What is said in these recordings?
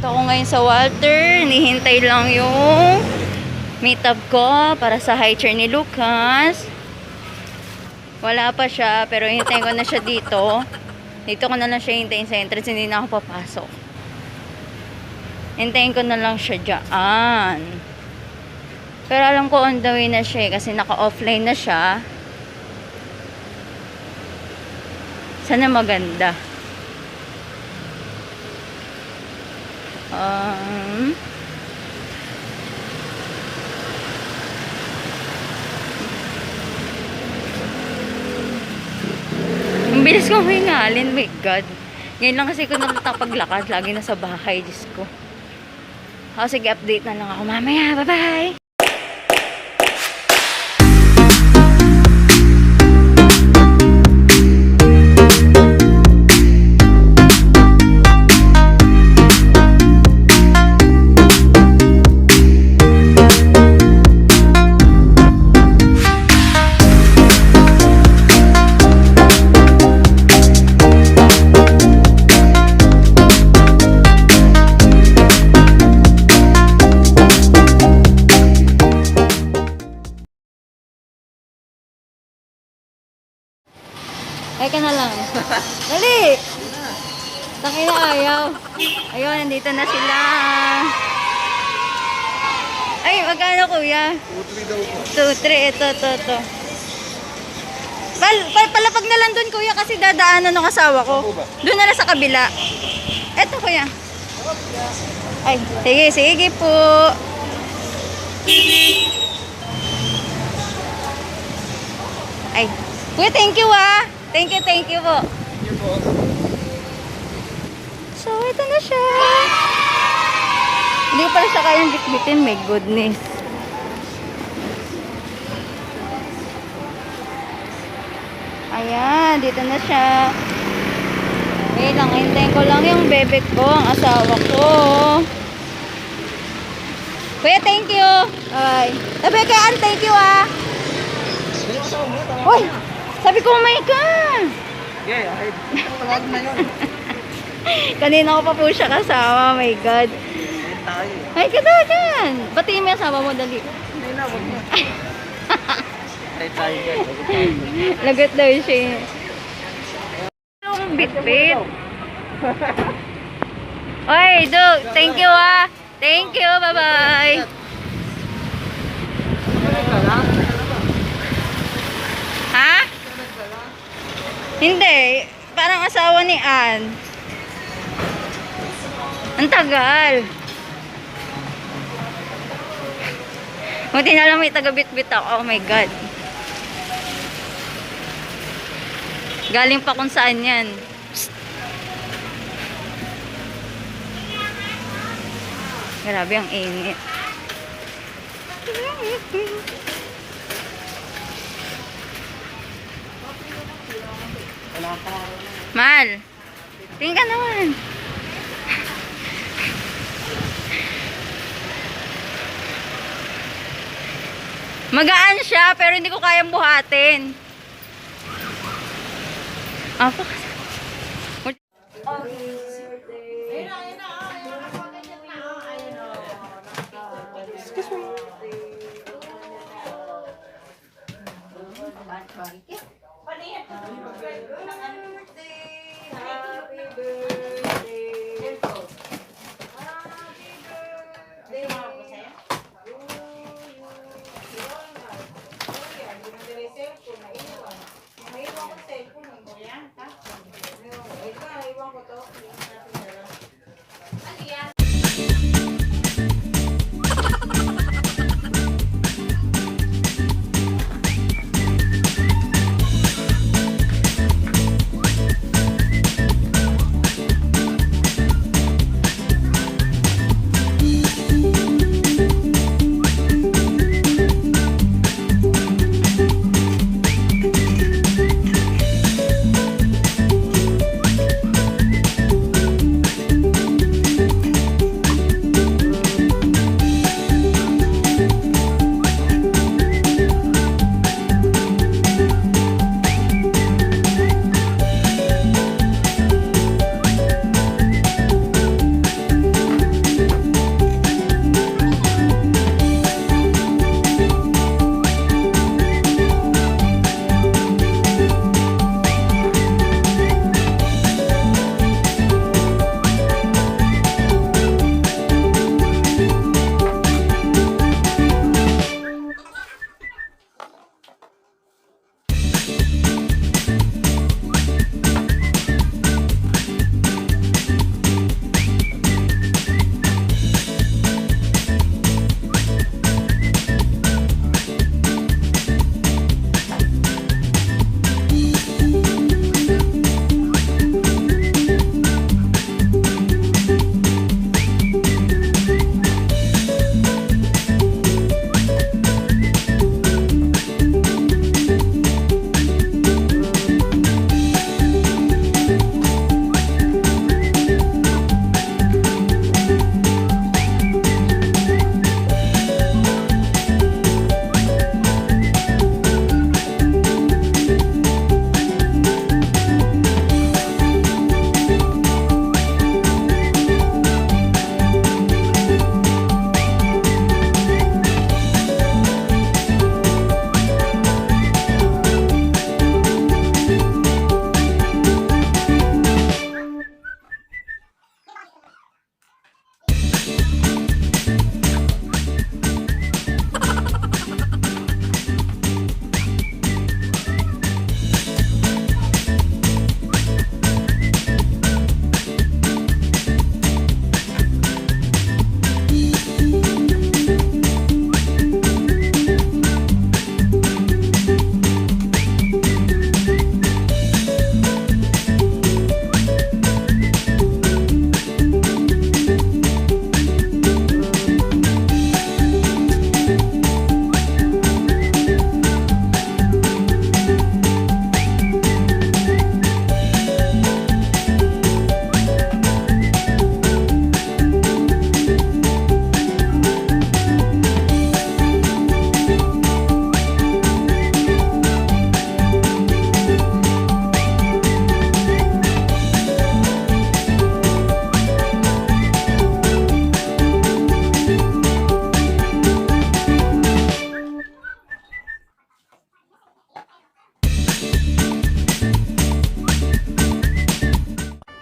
Dito ako ngayon sa Walter. Nihintay lang yung meetup ko para sa high chair ni Lucas. Wala pa siya, pero hintayin ko na siya dito. Dito ko na lang siya hintayin sa entrance. Hindi na ako papasok. Hintayin ko na lang siya dyan. Pero alam ko on the way na siya kasi naka-offline na siya. Sana maganda. Ang bilis kong hingalin, my God. Ngayon lang kasi ko nakatapaglakad. Lagi na sa bahay, Diyos ko. Sige, update na lang ako mamaya. Bye-bye! Ay ka na lang. Dali! Taki na ayaw. Ayun, nandito na sila. Ay, magkano kuya? 2-3 daw po. 2-3, ito. Palapag na lang dun kuya kasi dadaanan ng asawa ko. Doon na lang sa kabila. Eto kuya. Ay, sige po. Ay, kuya, thank you ah. Thank you po. Thank you po. So, ito na siya. Hindi ko pala siya kayang bitbitin. My goodness. Ayan, dito na siya. Okay lang, hintayin ko lang yung bebe ko, ang asawa ko. Kuya, thank you. Ay. Sabi kaya, thank you ah. Uy! Sabi ko, may ka! Yeah, tawag na yun. Kanina ko pa po siya kasama, my God. Ay, kadagan! Batiin mo yung asawa mo, dali. Hindi na, wag na. Ay, tayo yan. Lagot daw siya. Yung bit-bit. Oy, Dog, thank you ah. Thank you, bye-bye. Ha? Hindi. Parang asawa ni Ann. Ang tagal. Buti na lang may taga-bit-bit ako. Oh my God. Galing pa kung saan yan. Psst. Grabe ang init. Mal, tingin ka naman. Magaan siya, pero hindi ko kayang buhatin. Apa kasi? Excuse me.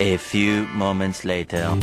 A few moments later.